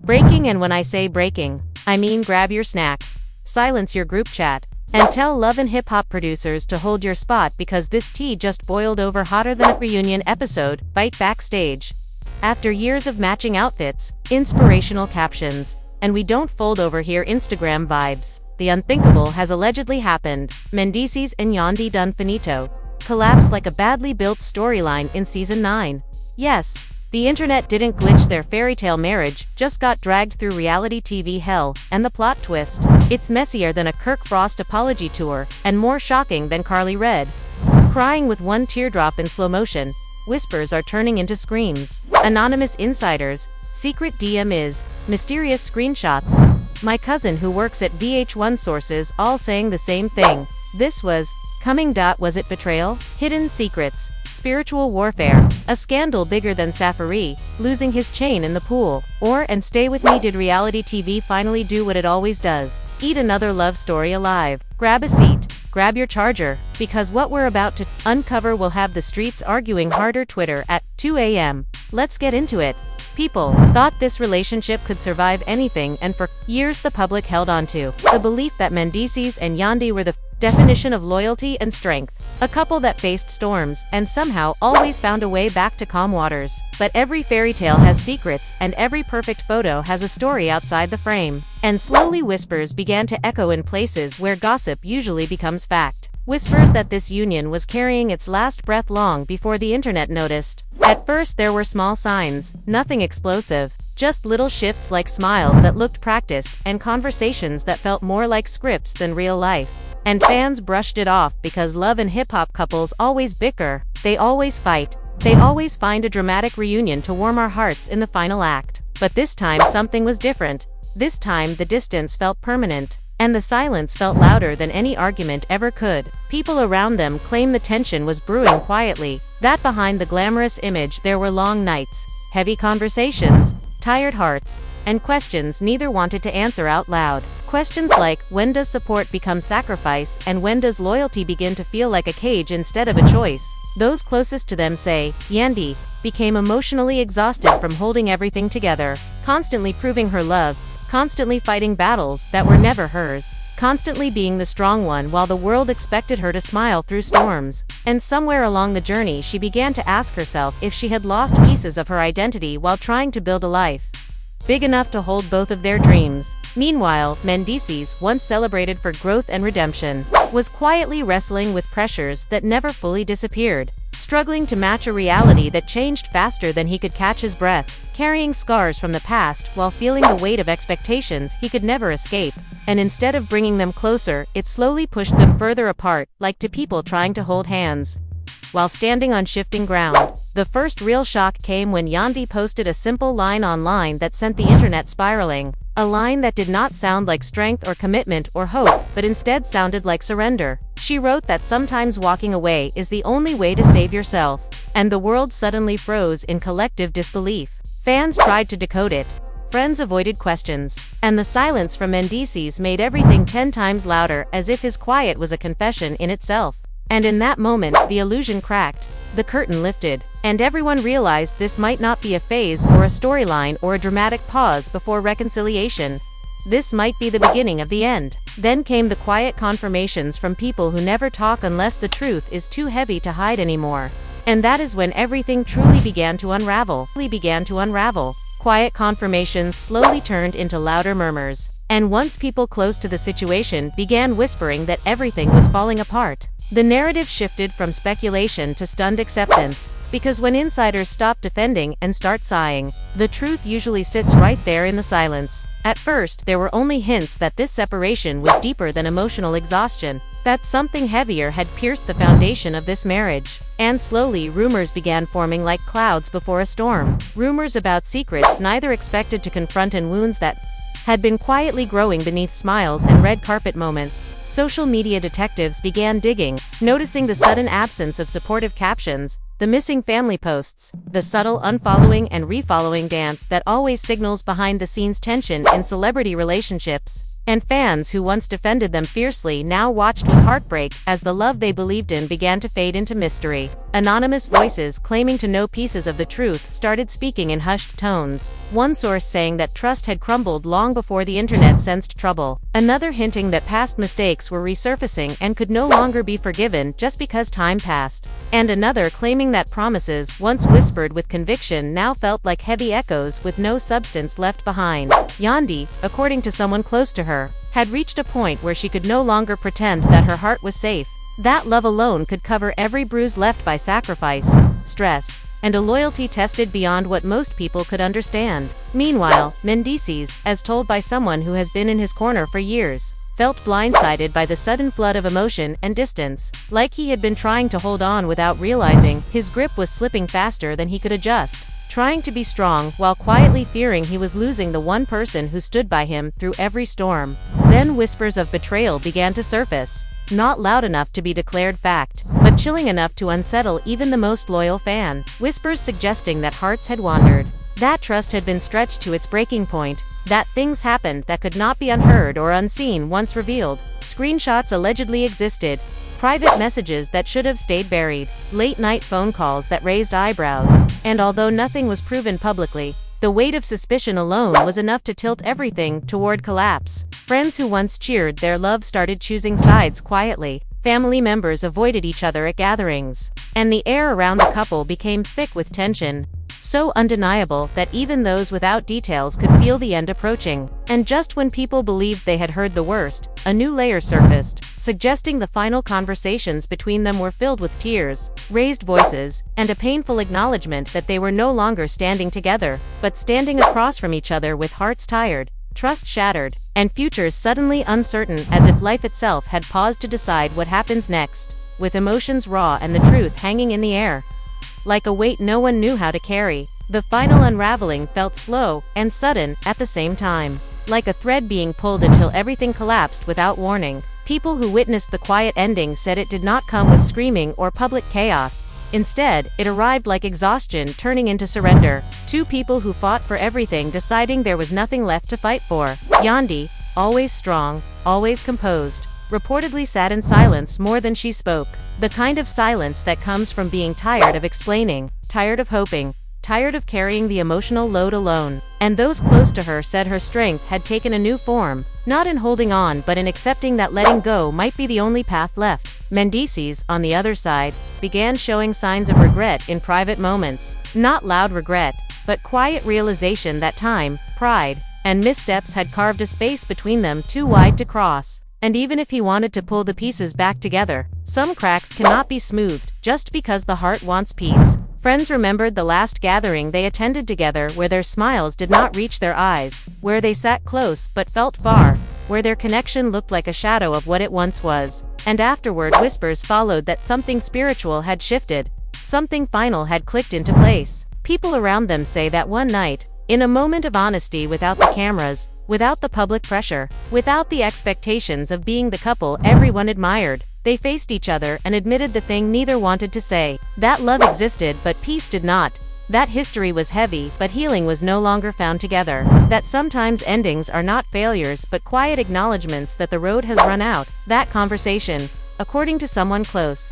Breaking, and when I say breaking, I mean grab your snacks, silence your group chat, and tell Love and Hip Hop producers to hold your spot because this tea just boiled over hotter than a reunion episode. Fight backstage. After years of matching outfits, inspirational captions, and we don't fold over here Instagram vibes, the unthinkable has allegedly happened. Mendeecees and Yandy done finito. Collapse like a badly built storyline in season 9. Yes, the internet didn't glitch their fairytale marriage, just got dragged through reality TV hell, and the plot twist. It's messier than a Kirk Frost apology tour, and more shocking than Carly Red crying with one teardrop in slow motion. Whispers are turning into screams. Anonymous insiders, secret DMs, mysterious screenshots. My cousin who works at VH1 sources all saying the same thing. This was coming. Was it betrayal? Hidden secrets? Spiritual warfare? A scandal bigger than Safari losing his chain in the pool? Or, and stay with me, did reality TV finally do what it always does? Eat another love story alive. Grab a seat, grab your charger, because what we're about to uncover will have the streets arguing harder. Twitter at 2 a.m. Let's get into it. People thought this relationship could survive anything, and for years the public held on to the belief that Mendeecees and Yandy were the definition of loyalty and strength. A couple that faced storms, and somehow always found a way back to calm waters. But every fairy tale has secrets, and every perfect photo has a story outside the frame. And slowly whispers began to echo in places where gossip usually becomes fact. Whispers that this union was carrying its last breath long before the internet noticed. At first there were small signs, nothing explosive, just little shifts like smiles that looked practiced, and conversations that felt more like scripts than real life. And fans brushed it off because Love and Hip Hop couples always bicker, they always fight, they always find a dramatic reunion to warm our hearts in the final act. But this time something was different. This time the distance felt permanent, and the silence felt louder than any argument ever could. People around them claim the tension was brewing quietly, that behind the glamorous image there were long nights, heavy conversations, tired hearts, and questions neither wanted to answer out loud. Questions like, when does support become sacrifice, and when does loyalty begin to feel like a cage instead of a choice? Those closest to them say, Yandy became emotionally exhausted from holding everything together, constantly proving her love, constantly fighting battles that were never hers, constantly being the strong one while the world expected her to smile through storms. And somewhere along the journey she began to ask herself if she had lost pieces of her identity while trying to build a life big enough to hold both of their dreams. Meanwhile, Mendeecees, once celebrated for growth and redemption, was quietly wrestling with pressures that never fully disappeared, struggling to match a reality that changed faster than he could catch his breath, carrying scars from the past while feeling the weight of expectations he could never escape. And instead of bringing them closer, it slowly pushed them further apart, like two people trying to hold hands while standing on shifting ground. The first real shock came when Yandy posted a simple line online that sent the internet spiraling. A line that did not sound like strength or commitment or hope, but instead sounded like surrender. She wrote that sometimes walking away is the only way to save yourself. And the world suddenly froze in collective disbelief. Fans tried to decode it. Friends avoided questions. And the silence from Mendeecees made everything 10 times louder, as if his quiet was a confession in itself. And in that moment, the illusion cracked, the curtain lifted, and everyone realized this might not be a phase or a storyline or a dramatic pause before reconciliation. This might be the beginning of the end. Then came the quiet confirmations from people who never talk unless the truth is too heavy to hide anymore. And that is when everything truly began to unravel. Quiet confirmations slowly turned into louder murmurs. And once people close to the situation began whispering that everything was falling apart, the narrative shifted from speculation to stunned acceptance, because when insiders stop defending and start sighing, the truth usually sits right there in the silence. At first, there were only hints that this separation was deeper than emotional exhaustion, that something heavier had pierced the foundation of this marriage. And slowly, rumors began forming like clouds before a storm. Rumors about secrets neither expected to confront, and wounds that had been quietly growing beneath smiles and red carpet moments. Social media detectives began digging, noticing the sudden absence of supportive captions, the missing family posts, the subtle unfollowing and refollowing dance that always signals behind-the-scenes tension in celebrity relationships. And fans who once defended them fiercely now watched with heartbreak as the love they believed in began to fade into mystery. Anonymous voices claiming to know pieces of the truth started speaking in hushed tones. One source saying that trust had crumbled long before the internet sensed trouble. Another hinting that past mistakes were resurfacing and could no longer be forgiven just because time passed. And another claiming that promises, once whispered with conviction, now felt like heavy echoes with no substance left behind. Yandy, according to someone close to her, had reached a point where she could no longer pretend that her heart was safe. That love alone could cover every bruise left by sacrifice, stress, and a loyalty tested beyond what most people could understand. Meanwhile, Mendeecees, as told by someone who has been in his corner for years, felt blindsided by the sudden flood of emotion and distance. Like he had been trying to hold on without realizing, his grip was slipping faster than he could adjust. Trying to be strong while quietly fearing he was losing the one person who stood by him through every storm. Then whispers of betrayal began to surface. Not loud enough to be declared fact, but chilling enough to unsettle even the most loyal fan. Whispers suggesting that hearts had wandered, that trust had been stretched to its breaking point, that things happened that could not be unheard or unseen once revealed. Screenshots allegedly existed, private messages that should have stayed buried, late-night phone calls that raised eyebrows, and although nothing was proven publicly, the weight of suspicion alone was enough to tilt everything toward collapse. Friends who once cheered their love started choosing sides quietly. Family members avoided each other at gatherings, and the air around the couple became thick with tension. So undeniable that even those without details could feel the end approaching. And just when people believed they had heard the worst, a new layer surfaced, suggesting the final conversations between them were filled with tears, raised voices, and a painful acknowledgement that they were no longer standing together, but standing across from each other with hearts tired, trust shattered, and futures suddenly uncertain, as if life itself had paused to decide what happens next, with emotions raw and the truth hanging in the air. Like a weight no one knew how to carry, the final unraveling felt slow and sudden at the same time. Like a thread being pulled until everything collapsed without warning. People who witnessed the quiet ending said it did not come with screaming or public chaos. Instead, it arrived like exhaustion turning into surrender. Two people who fought for everything deciding there was nothing left to fight for. Yandy, always strong, always composed, reportedly sat in silence more than she spoke. The kind of silence that comes from being tired of explaining, tired of hoping, tired of carrying the emotional load alone. And those close to her said her strength had taken a new form, not in holding on but in accepting that letting go might be the only path left. Mendeecees, on the other side, began showing signs of regret in private moments. Not loud regret, but quiet realization that time, pride, and missteps had carved a space between them too wide to cross. And even if he wanted to pull the pieces back together, some cracks cannot be smoothed just because the heart wants peace. Friends remembered the last gathering they attended together, where their smiles did not reach their eyes, where they sat close but felt far, where their connection looked like a shadow of what it once was. And afterward whispers followed that something spiritual had shifted, something final had clicked into place. People around them say that one night, in a moment of honesty without the cameras, without the public pressure, without the expectations of being the couple everyone admired, they faced each other and admitted the thing neither wanted to say. That love existed but peace did not. That history was heavy but healing was no longer found together. That sometimes endings are not failures but quiet acknowledgements that the road has run out. That conversation, according to someone close,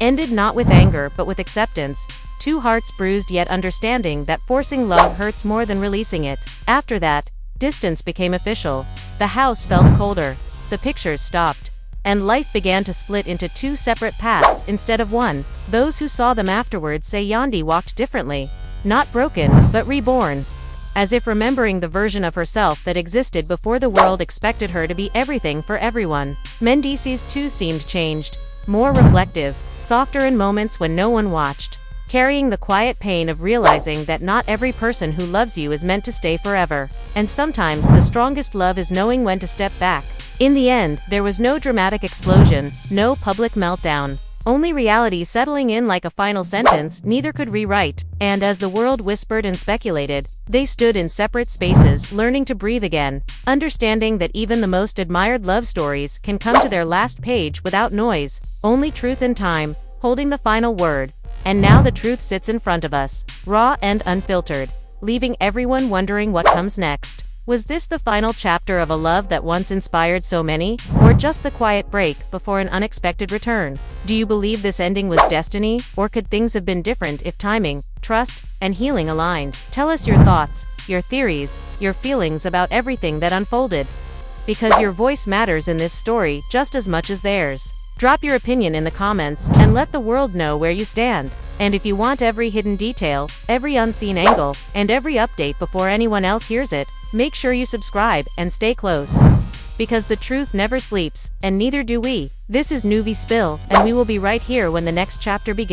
ended not with anger but with acceptance. Two hearts bruised yet understanding that forcing love hurts more than releasing it. After that, distance became official. The house felt colder. The pictures stopped. And life began to split into two separate paths instead of one. Those who saw them afterwards say Yandy walked differently. Not broken, but reborn. As if remembering the version of herself that existed before the world expected her to be everything for everyone. Mendeecees too seemed changed. More reflective, softer in moments when no one watched. Carrying the quiet pain of realizing that not every person who loves you is meant to stay forever. And sometimes the strongest love is knowing when to step back. In the end, there was no dramatic explosion, no public meltdown. Only reality settling in like a final sentence neither could rewrite. And as the world whispered and speculated, they stood in separate spaces, learning to breathe again, understanding that even the most admired love stories can come to their last page without noise, only truth and time, holding the final word. And now the truth sits in front of us, raw and unfiltered, leaving everyone wondering what comes next. Was this the final chapter of a love that once inspired so many, or just the quiet break before an unexpected return? Do you believe this ending was destiny, or could things have been different if timing, trust, and healing aligned? Tell us your thoughts, your theories, your feelings about everything that unfolded. Because your voice matters in this story just as much as theirs. Drop your opinion in the comments and let the world know where you stand. And if you want every hidden detail, every unseen angle, and every update before anyone else hears it, make sure you subscribe and stay close. Because the truth never sleeps, and neither do we. This is Nuvi Spill, and we will be right here when the next chapter begins.